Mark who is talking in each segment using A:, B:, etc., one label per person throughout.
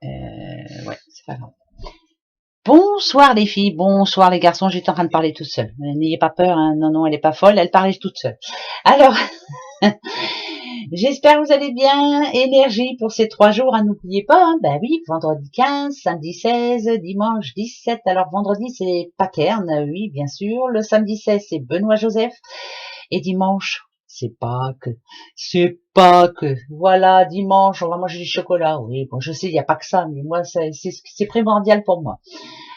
A: Ouais, c'est pas grave. Bonsoir les filles, bonsoir les garçons, j'étais en train de parler toute seule. N'ayez pas peur, hein. Non, elle est pas folle, elle parlait toute seule. Alors, j'espère que vous allez bien. Énergie pour ces 3 jours, hein, n'oubliez pas, hein. Ben oui, vendredi 15, samedi 16, dimanche 17. Alors vendredi c'est Paterne, oui bien sûr. Le samedi 16 c'est Benoît Joseph. Et dimanche, c'est Pâques. C'est Pâques. Voilà, dimanche, on va manger du chocolat. Oui, bon, je sais, il n'y a pas que ça, mais moi, c'est primordial pour moi.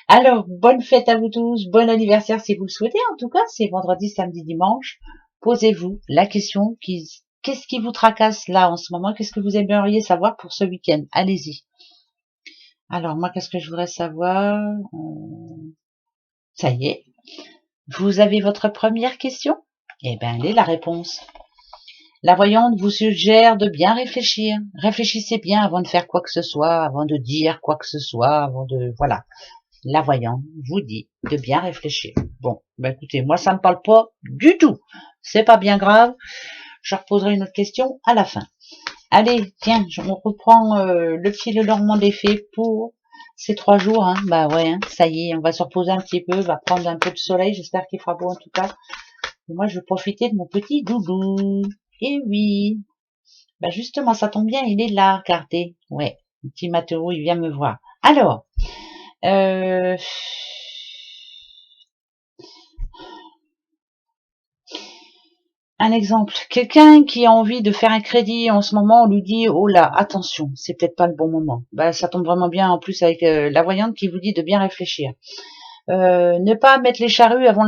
A: Alors, bonne fête à vous tous, bon anniversaire si vous le souhaitez. En tout cas, c'est vendredi, samedi, dimanche. Posez-vous la question qu'est-ce qui vous tracasse là en ce moment? Qu'est-ce que vous aimeriez savoir pour ce week-end? Allez-y. Alors, moi, qu'est-ce que je voudrais savoir? Ça y est. Vous avez votre première question? Eh ben, elle est la réponse. La voyante vous suggère de bien réfléchir. Réfléchissez bien avant de faire quoi que ce soit, avant de dire quoi que ce soit, avant de... Voilà. La voyante vous dit de bien réfléchir. Bon, ben écoutez, moi ça me parle pas du tout. C'est pas bien grave. Je reposerai une autre question à la fin. Allez, tiens, on reprend le fil de l'ornement des fées pour ces 3 jours. Hein. Bah ouais, hein, ça y est, on va se reposer un petit peu, on va prendre un peu de soleil. J'espère qu'il fera beau en tout cas. Et moi, je vais profiter de mon petit doudou. Et oui. Bah justement, ça tombe bien, il est là, regardez. Ouais, le petit Mathéo, il vient me voir. Alors, un exemple, quelqu'un qui a envie de faire un crédit en ce moment, on lui dit oh là, attention, c'est peut-être pas le bon moment. Bah ça tombe vraiment bien en plus avec la voyante qui vous dit de bien réfléchir. Ne pas mettre les charrues avant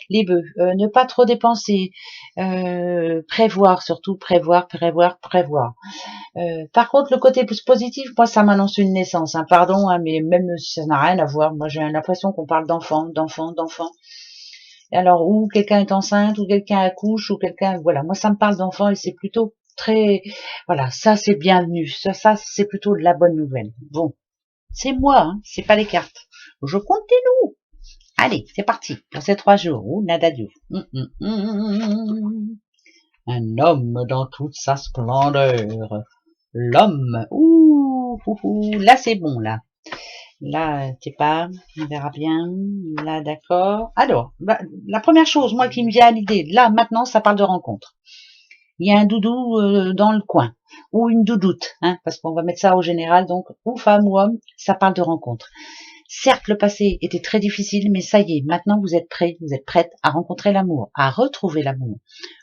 A: les bœufs, ne pas trop dépenser, prévoir surtout, prévoir. Par contre, le côté positif, moi, ça m'annonce une naissance. Hein, pardon, hein, mais même si ça n'a rien à voir, moi, j'ai l'impression qu'on parle d'enfant. Alors, ou quelqu'un est enceinte, ou quelqu'un accouche, ou quelqu'un, voilà. Moi, ça me parle d'enfant et c'est plutôt très, voilà, ça c'est bienvenu. Ça c'est plutôt de la bonne nouvelle. Bon, c'est moi, hein, c'est pas les cartes. Je continue. Allez, c'est parti pour ces 3 jours. Ouh, nada du. Un homme dans toute sa splendeur. L'homme. Ouh, là c'est bon, là. Là, t'es pas, on verra bien. Là, d'accord. Alors, bah, la première chose, moi, qui me vient à l'idée, là, maintenant, ça parle de rencontre. Il y a un doudou dans le coin, ou une doudoute, hein, parce qu'on va mettre ça au général, donc, ou femme ou homme, ça parle de rencontre. Certes, le passé était très difficile, mais ça y est, maintenant vous êtes prêts, vous êtes prête à rencontrer l'amour, à retrouver l'amour.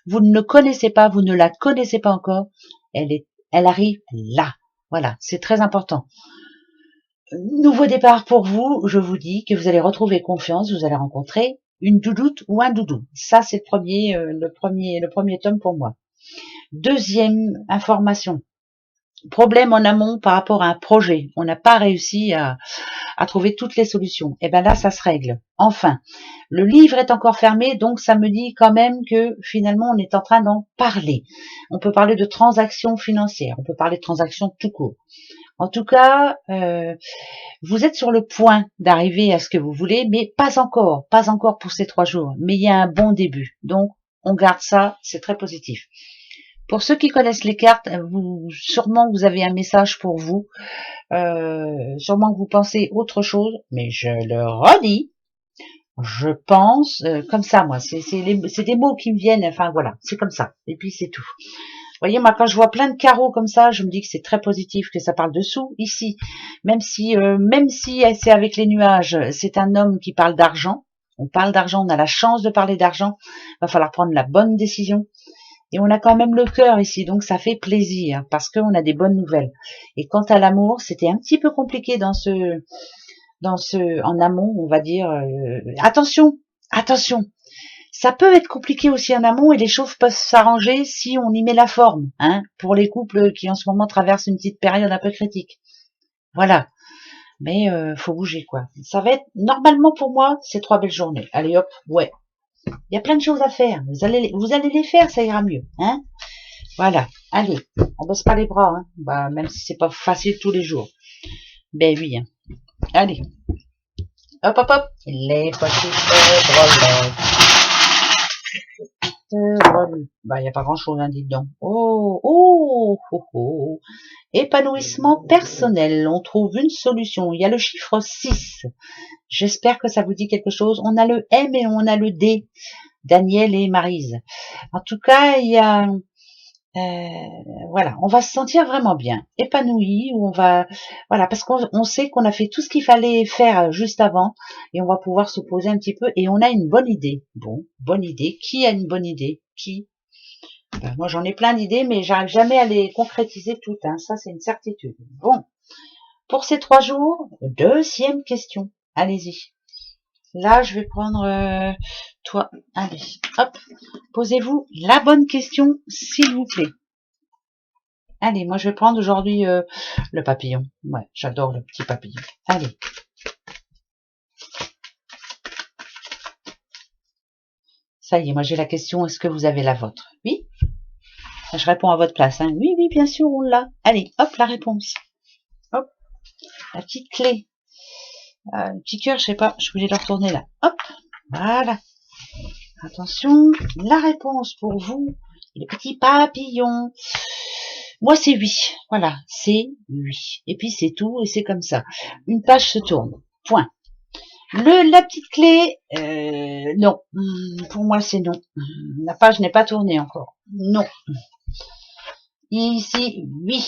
A: Vous ne le connaissez pas, vous ne la connaissez pas encore, elle arrive là. Voilà, c'est très important. Nouveau départ pour vous, je vous dis que vous allez retrouver confiance, vous allez rencontrer une doudoute ou un doudou. Ça, c'est le premier tome pour moi. Deuxième information. Problème en amont par rapport à un projet. On n'a pas réussi à trouver toutes les solutions. Et bien là, ça se règle. Enfin, le livre est encore fermé, donc ça me dit quand même que finalement, on est en train d'en parler. On peut parler de transactions financières, on peut parler de transactions tout court. En tout cas, vous êtes sur le point d'arriver à ce que vous voulez, mais pas encore pour ces 3 jours. Mais il y a un bon début. Donc, on garde ça, c'est très positif. Pour ceux qui connaissent les cartes, sûrement vous avez un message pour vous. Sûrement que vous pensez autre chose, mais je le redis. Je pense comme ça, moi. C'est des mots qui me viennent. Enfin voilà, c'est comme ça. Et puis c'est tout. Vous voyez, moi, quand je vois plein de carreaux comme ça, je me dis que c'est très positif, que ça parle de sous ici. Même si c'est avec les nuages, c'est un homme qui parle d'argent. On parle d'argent, on a la chance de parler d'argent. Va falloir prendre la bonne décision. Et on a quand même le cœur ici, donc ça fait plaisir parce qu'on a des bonnes nouvelles. Et quant à l'amour, c'était un petit peu compliqué en amont, on va dire. Attention. Ça peut être compliqué aussi en amont et les choses peuvent s'arranger si on y met la forme, hein, pour les couples qui en ce moment traversent une petite période un peu critique. Voilà. Mais faut bouger, quoi. Ça va être, normalement pour moi, c'est 3 belles journées. Allez hop, ouais. Il y a plein de choses à faire. Vous allez les faire, ça ira mieux, hein. Voilà. Allez, on baisse pas les bras, hein. Bah, même si c'est pas facile tous les jours. Ben oui, hein. Allez. Hop. Les petites breloques. Bah, il n'y a pas grand-chose, hein, dites donc. Oh, oh, oh, oh. Épanouissement personnel. On trouve une solution. Il y a le chiffre 6. J'espère que ça vous dit quelque chose. On a le M et on a le D. Daniel et Maryse. En tout cas, il y a... voilà, on va se sentir vraiment bien, épanoui, où on va, voilà, parce qu'on sait qu'on a fait tout ce qu'il fallait faire juste avant, et on va pouvoir se poser un petit peu, et on a une bonne idée. Bon, bonne idée. Qui a une bonne idée? Qui? Ben, moi, j'en ai plein d'idées, mais j'arrive jamais à les concrétiser toutes, hein. Ça, c'est une certitude. Bon, pour ces 3 jours, deuxième question. Allez-y. Là, je vais prendre toi. Allez, hop. Posez-vous la bonne question, s'il vous plaît. Allez, moi je vais prendre aujourd'hui le papillon. Ouais, j'adore le petit papillon. Allez. Ça y est, moi j'ai la question, est-ce que vous avez la vôtre? Oui? Je réponds à votre place, hein. Oui, oui, bien sûr, on l'a. Allez, hop, la réponse. Hop, la petite clé. Le petit cœur, je sais pas, je suis obligée de le retourner là. Hop, voilà. Attention, la réponse pour vous, les petits papillons. Moi, c'est oui. Voilà, c'est oui. Et puis, c'est tout, et c'est comme ça. Une page se tourne. Point. La petite clé, non. Pour moi, c'est non. La page n'est pas tournée encore. Non. Ici, oui.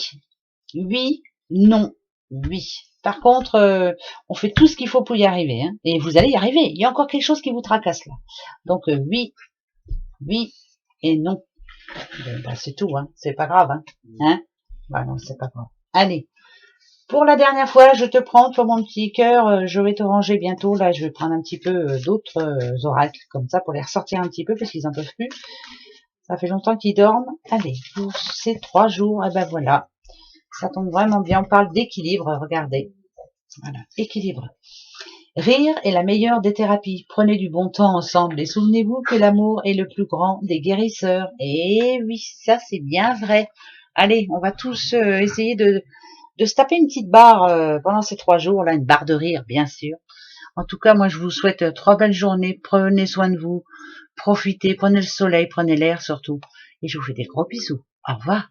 A: Oui, non, oui. Par contre, on fait tout ce qu'il faut pour y arriver. Hein, et vous allez y arriver. Il y a encore quelque chose qui vous tracasse là. Donc, oui, oui et non. Ben, c'est tout, hein. C'est pas grave, hein. Bah non, c'est pas grave. Allez. Pour la dernière fois, je te prends, toi mon petit cœur, je vais te ranger bientôt. Là, je vais prendre un petit peu d'autres oracles, comme ça, pour les ressortir un petit peu, parce qu'ils en peuvent plus. Ça fait longtemps qu'ils dorment. Allez, pour ces 3 jours, et ben voilà. Ça tombe vraiment bien. On parle d'équilibre, regardez. Voilà, équilibre. Rire est la meilleure des thérapies. Prenez du bon temps ensemble et souvenez-vous que l'amour est le plus grand des guérisseurs. Et oui, ça c'est bien vrai. Allez, on va tous essayer de se taper une petite barre pendant ces 3 jours, là, une barre de rire, bien sûr. En tout cas, moi, je vous souhaite 3 belles journées. Prenez soin de vous. Profitez, prenez le soleil, prenez l'air surtout. Et je vous fais des gros bisous. Au revoir.